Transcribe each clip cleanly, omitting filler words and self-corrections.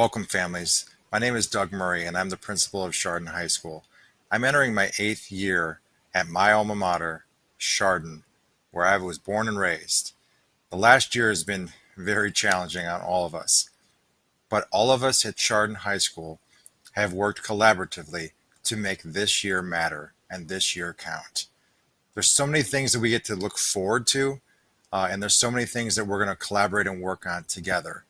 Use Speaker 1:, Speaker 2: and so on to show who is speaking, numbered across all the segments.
Speaker 1: Welcome, families. My name is Doug Murray, and I'm the principal of Chardon High School. I'm entering my 8th year at my alma mater, Chardon, where I was born and raised. The last year has been very challenging on all of us, but all of us at Chardon High School have worked collaboratively to make this year matter and this year count. There's so many things that we get to look forward to, and there's so many things that we're going to collaborate and work on together.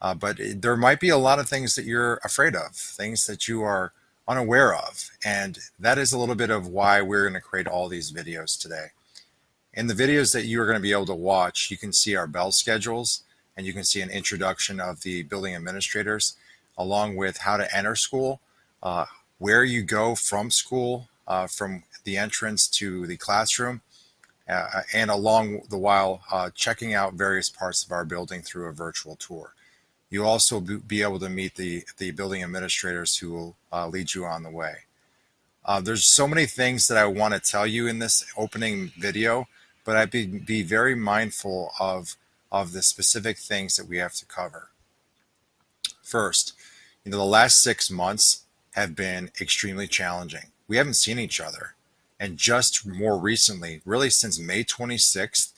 Speaker 1: But there might be a lot of things that you're afraid of, things that you are unaware of. And that is a little bit of why we're going to create all these videos today. In the videos that you are going to be able to watch, you can see our bell schedules and you can see an introduction of the building administrators, along with how to enter school, uh, where you go from school, from the entrance to the classroom, and along the while checking out various parts of our building through a virtual tour. You'll also be able to meet the building administrators who will lead you on the way. There's so many things that I want to tell you in this opening video, but I'd be very mindful of the specific things that we have to cover. First, the last 6 months have been extremely challenging. We haven't seen each other. And just more recently, really since May 26th,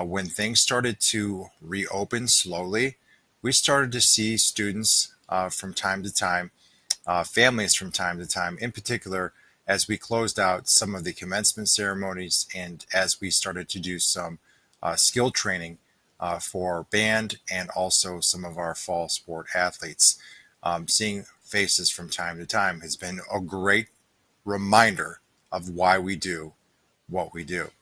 Speaker 1: when things started to reopen slowly, we started to see students from time to time, families from time to time, in particular, as we closed out some of the commencement ceremonies and as we started to do some skill training for band and also some of our fall sport athletes. Seeing faces from time to time has been a great reminder of why we do what we do.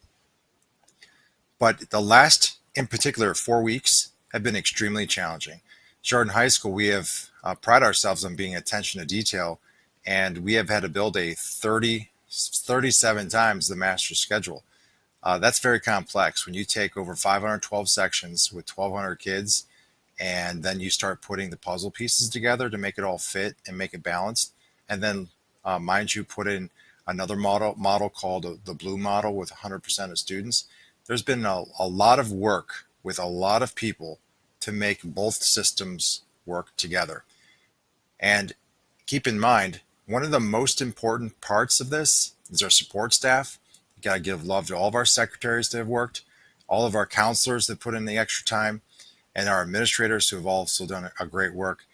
Speaker 1: But the last, in particular, 4 weeks have been extremely challenging. Chardon High School, we have pride ourselves on being attention to detail, and we have had to build a 37 times the master schedule. That's very complex. When you take over 512 sections with 1,200 kids, and then you start putting the puzzle pieces together to make it all fit and make it balanced, and then, mind you, put in another model called the Blue model with 100% of students. There's been a lot of work with a lot of people to make both systems work together. And keep in mind, one of the most important parts of this is our support staff. You got to give love to all of our secretaries that have worked, all of our counselors that put in the extra time, and our administrators who have also done a great work.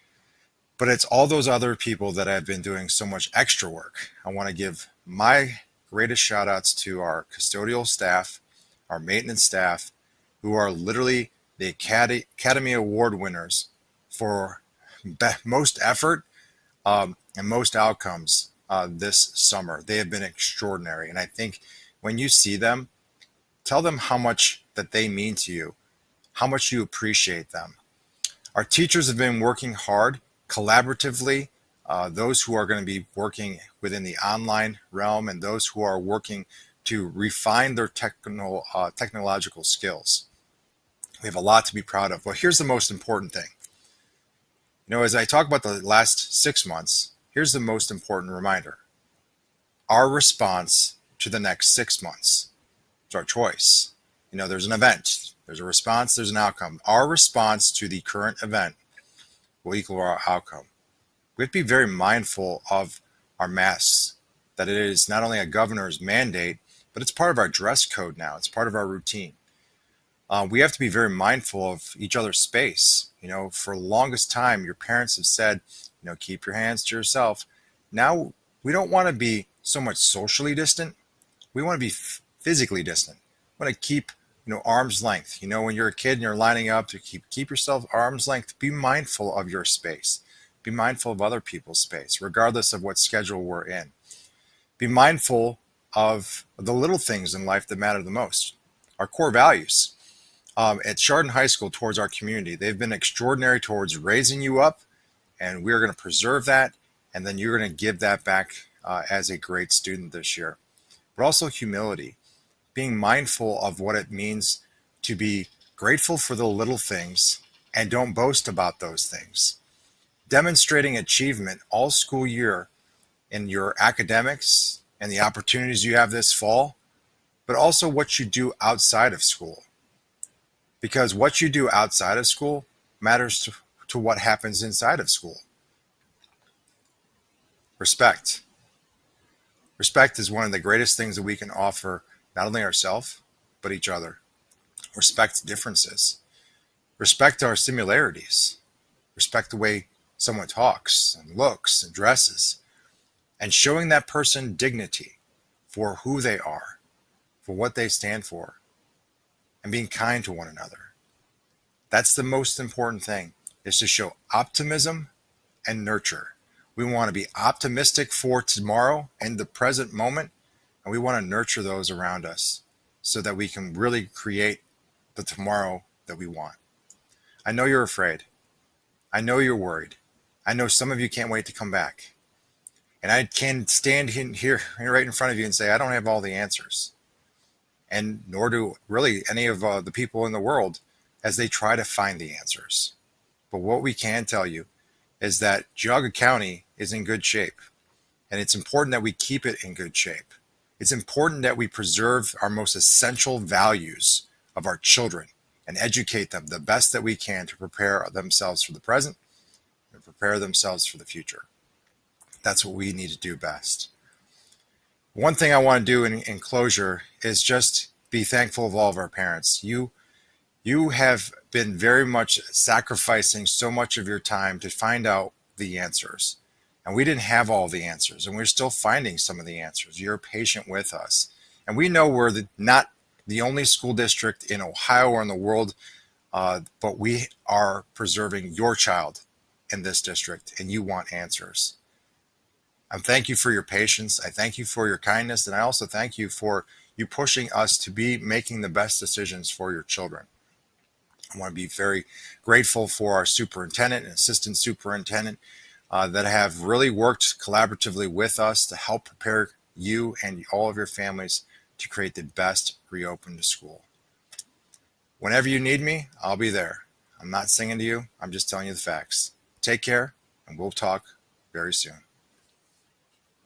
Speaker 1: But it's all those other people that have been doing so much extra work. I want to give my greatest shout outs to our custodial staff, our maintenance staff, who are literally the Academy Award winners for most effort and most outcomes this summer. They have been extraordinary. And I think when you see them, tell them how much that they mean to you, how much you appreciate them. Our teachers have been working hard collaboratively. Those who are going to be working within the online realm and those who are working to refine their technological skills. We have a lot to be proud of. Well, here's the most important thing. As I talk about the last 6 months, here's the most important reminder. Our response to the next 6 months is our choice. There's an event, there's a response, there's an outcome. Our response to the current event will equal our outcome. We have to be very mindful of our masks, that it is not only a governor's mandate, but it's part of our dress code now. It's part of our routine. We have to be very mindful of each other's space. For the longest time, your parents have said, keep your hands to yourself. Now, we don't want to be so much socially distant. We want to be physically distant. We want to keep, arm's length. When you're a kid and you're lining up to keep yourself arm's length, be mindful of your space. Be mindful of other people's space, regardless of what schedule we're in. Be mindful of the little things in life that matter the most. Our core values. At Chardon High School, towards our community, they've been extraordinary towards raising you up, and we're going to preserve that, and then you're going to give that back as a great student this year. But also humility, being mindful of what it means to be grateful for the little things and don't boast about those things. Demonstrating achievement all school year in your academics and the opportunities you have this fall, but also what you do outside of school. Because what you do outside of school matters to what happens inside of school. Respect. Respect is one of the greatest things that we can offer not only ourselves, but each other. Respect differences. Respect our similarities. Respect the way someone talks and looks and dresses. And showing that person dignity for who they are, for what they stand for, and being kind to one another. That's the most important thing, is to show optimism and nurture. We want to be optimistic for tomorrow and the present moment, and we want to nurture those around us so that we can really create the tomorrow that we want. I know you're afraid. I know you're worried. I know some of you can't wait to come back. And I can stand here right in front of you and say, I don't have all the answers. And nor do really any of the people in the world as they try to find the answers. But what we can tell you is that Geauga County is in good shape. And it's important that we keep it in good shape. It's important that we preserve our most essential values of our children and educate them the best that we can to prepare themselves for the present and prepare themselves for the future. That's what we need to do best. One thing I want to do in closure is just be thankful of all of our parents. You have been very much sacrificing so much of your time to find out the answers. And we didn't have all the answers, and we're still finding some of the answers. You're patient with us. And we know we're not the only school district in Ohio or in the world, but we are preserving your child in this district, and you want answers. I thank you for your patience. I thank you for your kindness. And I also thank you for you pushing us to be making the best decisions for your children. I want to be very grateful for our superintendent and assistant superintendent that have really worked collaboratively with us to help prepare you and all of your families to create the best reopen to school. Whenever you need me, I'll be there. I'm not singing to you. I'm just telling you the facts. Take care, and we'll talk very soon.